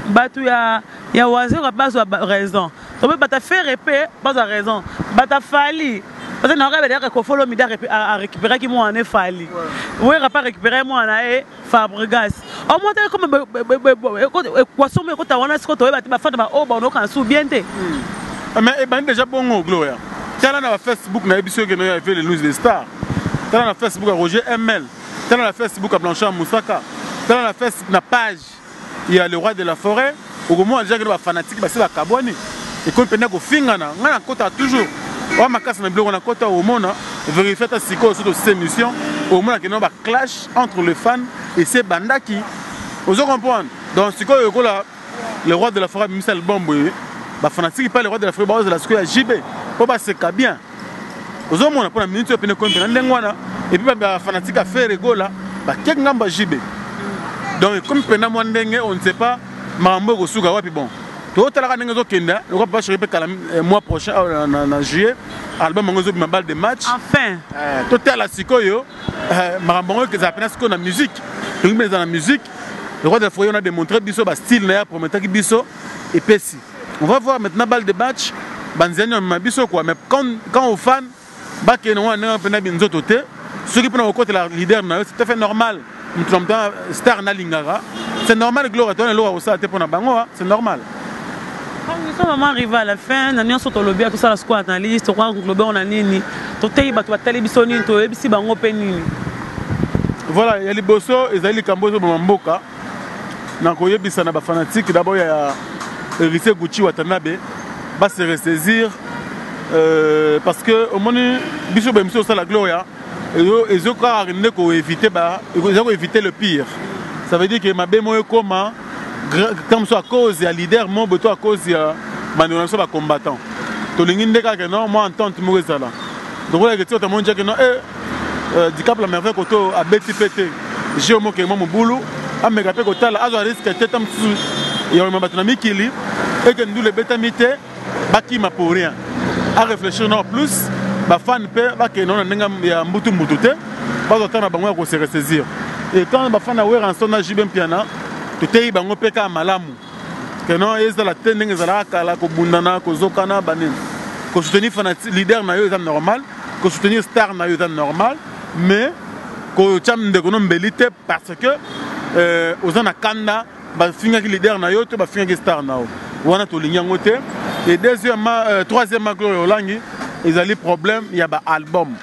batu ya waziri bazwa raison to be bata faire épée bazwa raison bata fali parce que n'aurait pas Koffi Olomide a récupéré qui moi en fali oui a pas récupéré moi na Fabregas au moins comme poisson mais quand on a ce que tu vas faire oh bon on sou bien té mais ben déjà bon Gloria tala na Facebook na émission que nous a fait les news des stars tala na Facebook à Roger ML tala na Facebook à Blanchard Moussaka tala na Facebook na page il y a le roi de la forêt au moment déjà que les fanatiques c'est la Kabwani et qu'on peut n'ago fingana ngana kota toujours on m'a cassé na bloc on a kota au monde vérifier ta psycho sur cette émission au moins que nous va clash entre les fans et ces bandaki vous comprenez donc c'est quoi le roi de la forêt Michel Bomboy ba fanatique pas le roi de la forêt ba la sikoya JB pour ba c'est bien vous comprenez pour la minute on peut comprendre ndengwana et puis ba fanatique a fait rigola ba kek ngamba JB donc comme pena moi ndenge on ne sait pas mambo ko suka wapi bon to talaka ndenge zo kenda le roi ba chiripe kala mois prochain en juillet album ngozo bi balle de match enfin total la sikoyo marambongo que ça appelle ce qu'on a musique donc mais dans la musique le roi de la forêt on a démontré biso ba style na prometteur ki biso et Pessi on va voir maintenant balle de match banzania mabiso quoi mais quand aux fans ba ke no na pena binzo toté ceux qui prennent au côté la leader na c'est tout à fait normal nous star na lingara c'est normal gloire toi lo ça te pona bango c'est normal. Nous sommes arrivés à la fin, nous avons sorti le lobby, tout ça, la squad analyse, on a englobé, on a nini, tout est battu à télévision, tout est ici, bango penini. Voilà, il y a les bossos, ils ont les cambosos de Mamboka. Nanko yebisa na ba fanatique, d'abord il y a Rissé Gucci Watanabe, va se ressaisir parce que au moment biso ba miso ça la gloria, ils ont éviter le pire. Ça veut dire que ma bémo comment comme ça à cause il y a leader mon beto à cause il y a manuel so ba combattant to lingi ndeka que non moi entente mo ezala donc là que tu as mon dire que non du cap la merveille koto a beti pété j'ai mo que mo mobulu a mega pe kotala azo risque tete msu il y a mabatu na mikili et que nous les betamité baki ma pour rien à réfléchir non plus ba fan pe ba que non ndinga ya mbutu mbutute ba zo tana bango ko se ressaisir et quand ba fan a wer en sona jibem piana tout est bango peka malamu que non est la tending ezala kala ko bundana ko zokana banin ko soutenir fanatique leader na yo c'est normal ko soutenir star na yo c'est normal mais ko cham de kono mbelite parce que ozana kanda ba finga ki leader na yo to ba finga ki star na yo wana to linyango te et deuxièmement troisièmement gloire olangi ils ont les problèmes il y a ba album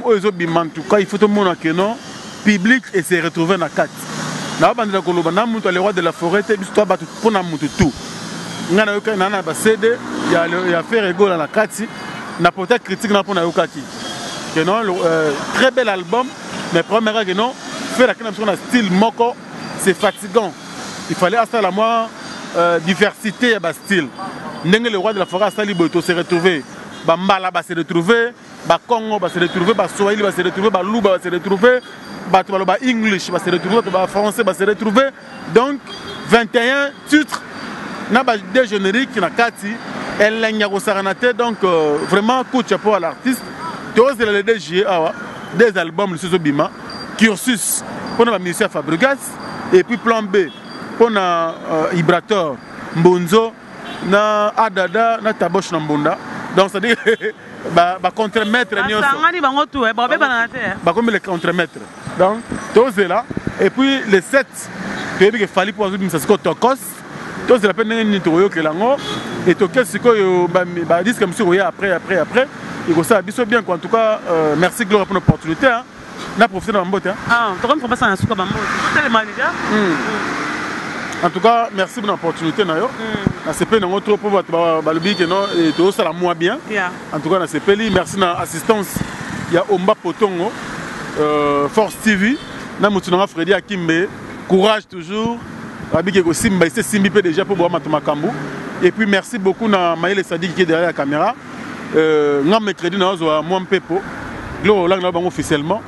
ozo bima en tout cas il faut tout le monde que non public et se retrouver na 4 na bande ko loba na mutu le roi de la forêt te biso ba tout na mutu tout ngana yoka na ba CD ya faire rigolo na kati na peut-être critique na pona yokaki que non très bel album mais première que non faire la sur un style moko c'est fatigant il fallait à la moi diversité ba style ndenge le roi de la forêt sali boto se retrouver ba mbala ba se retrouver ba Congo ba se retrouver ba Swahili ba se retrouver ba Luba ba se retrouver ba English ba se retrouver ba français ba se retrouver donc 21 titres na ba deux génériques na kati elle nyako saranate donc vraiment coup de chapeau à l'artiste tous les DG des albums le Sozobima cursus pour na musicien Fabregas et puis plan B pour na Ibrator Mbonzo na Adada na Tabosh na Mbunda donc ça dit ba contre-maître nyonso sangani bango tout ba be banate ba comme les contre-maître donc tous là et puis les 7 que il fallait pour ça c'est tokos tous la peine ni to yo que lango et tokos c'est que ba disque comme sur après et comme ça biso bien quoi en tout cas merci Gloire pour l'opportunité hein na profiter dans mbote ah to comme ça na suka ba mbote c'est le manager en tout cas merci pour l'opportunité na yo na CP na trop pour ba le que non et tout ça la moi bien en tout cas na CP merci na assistance il y a Omba Potongo Force TV na mutunanga Freddy Akimbe courage toujours Rabiki ko simba c'est simbi déjà pour boire makambu et puis merci beaucoup na Maël Sadik qui est derrière la caméra ngam mercredi na zo moi mpepo Gloire là na bango officiellement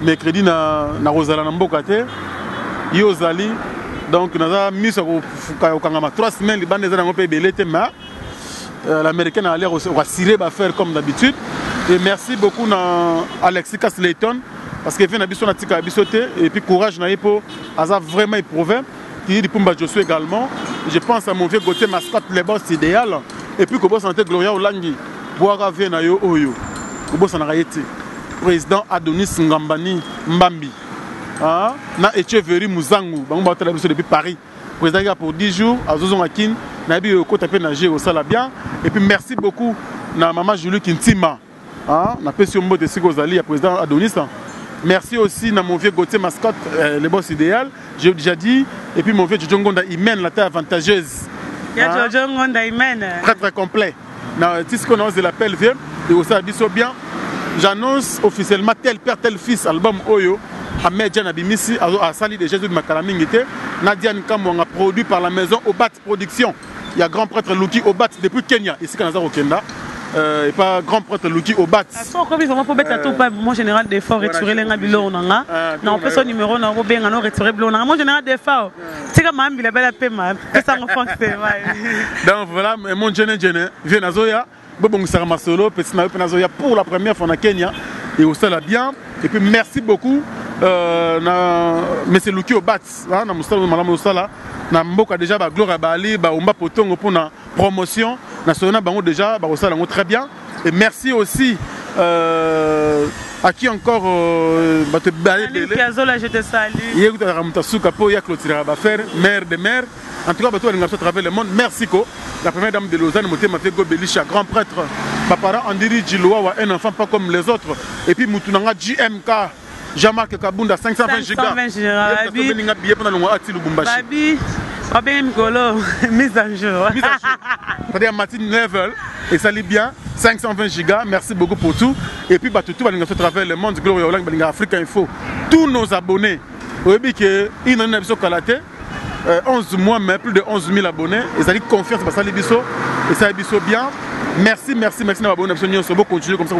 mercredi na Rosala na Mbokate Yozali Donc, nous avons mis au Kangama 3 semaines, les bandes des années belé mais l'américaine a l'air rassurée à faire comme d'habitude. Et merci beaucoup à Alexis Slayton parce qu'il fait une habitude à bisoter et puis courage pour avoir vraiment éprouvé. Qui dit Pumba Josué également. Je pense à mon vieux Gauthier mascotte, les boss idéal. Et puis que boss santé Gloria Olangi, Boara Venayo Oyo, que boss en arrêté. Président Adonis Ngambani Mbambi. Na Echeveri Mouzangou, Bangba Télévision depuis Paris. Président pour 10 jours, à Zozon Akin, Nabi Yoko tapé nager au Salabien. Et puis merci beaucoup na maman Julie Kintima. Na Pession Mbo de Sigozali, à président Adonis. Merci aussi à mon vieux Gauthier mascotte, les boss idéal. J'ai déjà dit. Et puis mon vieux Djongonda Imen, la taille avantageuse. Djongonda Imen. Très très complet. Tout ce qu'on a, je l'appelle vieux. Et aussi, bien. J'annonce officiellement tel père, tel fils, album Oyo. Ahmed Jan Abimisi, à Sali de Jésus de Makalamingité. Nadia Nkamou a produit par la maison Obat Production. Il y a grand prêtre Luki Obat depuis Kenya, ici Kanazar au Kenya. Et pas grand prêtre Luki Obat. Mon général d'effort retirer les bilons. Non, pas son numéro, non, Robin, non, retirer bilons. Mon général d'effort. C'est comme un billet à paiement. C'est ça, mon français. Donc voilà, mon jeune, vient à Zoya. Bon, ça m'a solo, petit Nazoya pour la première fois en Kenya. Et au sol bien. Et puis merci beaucoup. Monsieur Luki Obat, na Moustapha Malam Moussala, na Mboka déjà ba Gloria Bali, ba Omba Potongo pour la promotion. National Bango déjà, ba Ossala très bien. Et merci aussi à qui encore te balé. Je te salue. Hier tu as ramené Souka pour y clôturer à faire, mère de mère. En tout cas, tu as à travers le monde. Merci ko. La première dame de Lausanne, Moté Maté Gobelisha, grand prêtre. Papa Andiri Djiloua, un enfant pas comme les autres. Et puis Moutounanga JMK. Jean-Marc Kabunda 520 gigas. Babi, Babi Mgolo, mise à jour. C'est-à-dire Martin Level, et ça lit bien, 520 gigas, merci beaucoup pour tout. Et puis tout va nous travers le monde, Gloria Olang, Africa Info. Tous nos abonnés, vous voyez qu'il y a une émission Kalaté, 11 mois, mais plus de 11 000 abonnés. Et ça dit confiance, ça lit et ça lit bien. Merci, merci, merci d'avoir abonné. Nous allons continuer comme ça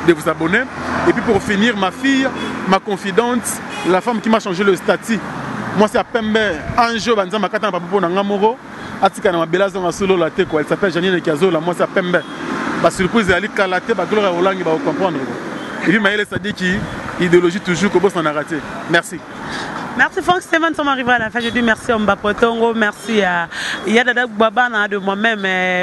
de vous abonner. Et puis pour finir, ma fille, ma confidente, la femme qui m'a changé le statut. Moi c'est à Pembe, Anjo, Banza Makata, Papo Nangamoro, Atika Namabela Zama Solo la Teko, elle s'appelle Janine Kiazola, moi c'est à Pembe. La surprise est à l'Ikalate, Gloria Olang va comprendre. Et puis Maëlle ça dit qui idéologie toujours que boss en a raté. Merci. Merci Franck Stéphane, nous sommes arrivés à la fin. Je dis merci à Mba Potongo, merci à Yadada Babana de moi-même,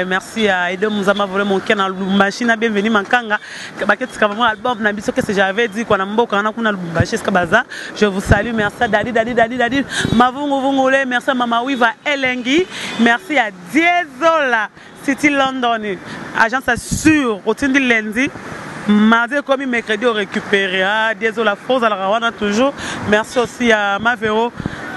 merci à Edo Mouzama volé mon cœur dans la machine, bienvenue Mankanga. Baket Skavamo album, Nabiso que j'avais dit qu'on a beaucoup on a qu'on a Lumbashi Skabaza. Je vous salue, merci à Dadi, Mavungo Vungole, merci à Mama Wiva Elengi, merci à Diezola City London, agence assure, routine de lundi. Mardi comme mercredi on récupère désolé la fausse à la Rawana toujours. Merci aussi à Mavero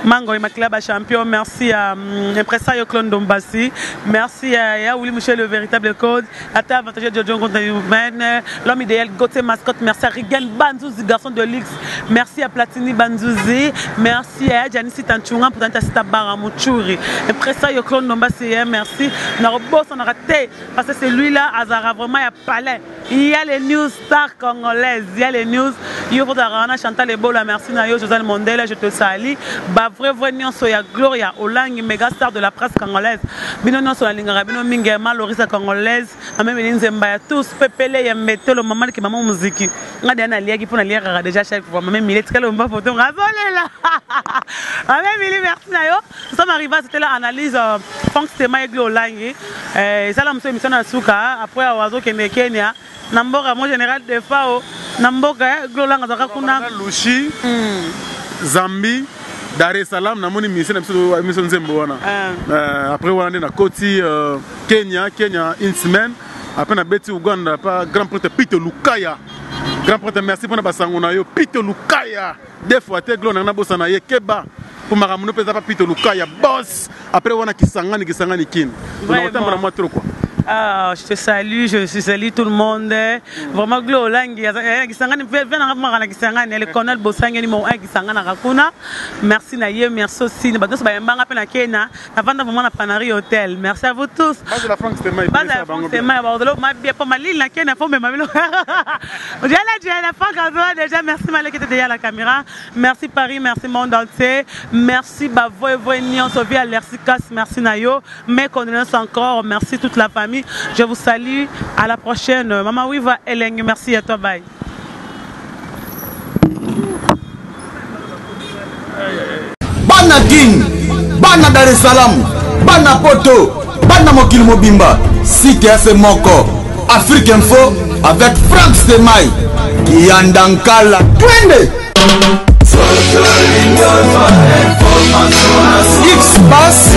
Mango et Maklaba champion. Merci à Impressario Clone Dombassi. Merci à Yaouli Michel le véritable code. À ta avantage de John contre humaine. L'homme idéal Gauthier mascotte. Merci à Rigan Banzouzi garçon de Lix. Merci à Platini Banzouzi. Merci à Janice Tanchunga pour tenter à Baramuchuri. Impressario Clone Dombassi. Merci. Notre boss on a raté parce que c'est lui là Azara vraiment il y a palais. Il y a les news stars congolaises, il y a les news. Il y a Chantal Ebola, merci Nayo, José Mondela, je te salue. Vrai nion soya Gloria Olangi, méga star de la presse congolaise. Bino non soya lingara, bino mingema, Lorisa congolaise, ameme linzemba tous pepele yembete le maman qui maman musique. Ngade ana liagi pour na liara déjà chaque fois maman Millet kala mba photo razole là. Maman Millet merci Nayo. Nous sommes arrivés c'était la analyse Franck Stéphane et Gloria Olangi. Ça là monsieur mission na suka après oazo Kenya. Namboka mon général de FAO Namboka Gloria Ngazaka kuna Lushi Zambi Dar es Salaam namoni mission Nzembo wana après wana na koti Kenya une semaine après na beti Uganda pa grand prêtre Peter Lukaya grand prêtre merci pour na basango na yo Peter Lukaya des fois te Gloria na bossa na ye keba pour maramuno pesa pa Peter Lukaya boss après wana kisangani kin on a autant vraiment trop quoi. Je te salue, je salue tout le monde. Vraiment, Glo, merci Naye, merci aussi. Merci à vous tous. Déjà, merci Malé qui était derrière la caméra. Merci Paris, merci monde entier. Merci Bavoy, Nyon, Sofia, Lersikas, merci Nayo. Mes condoléances encore, merci toute la famille. Je vous salue. À la prochaine. Maman Wiva Eleng, merci à toi. Bye. Bana King, Bana Dar es Salaam, Bana Poto, Bana Mokil Mobimba, CTF Moko, Afrique Info avec Franck Stemai, Kiandankala, Twende. X-Bass.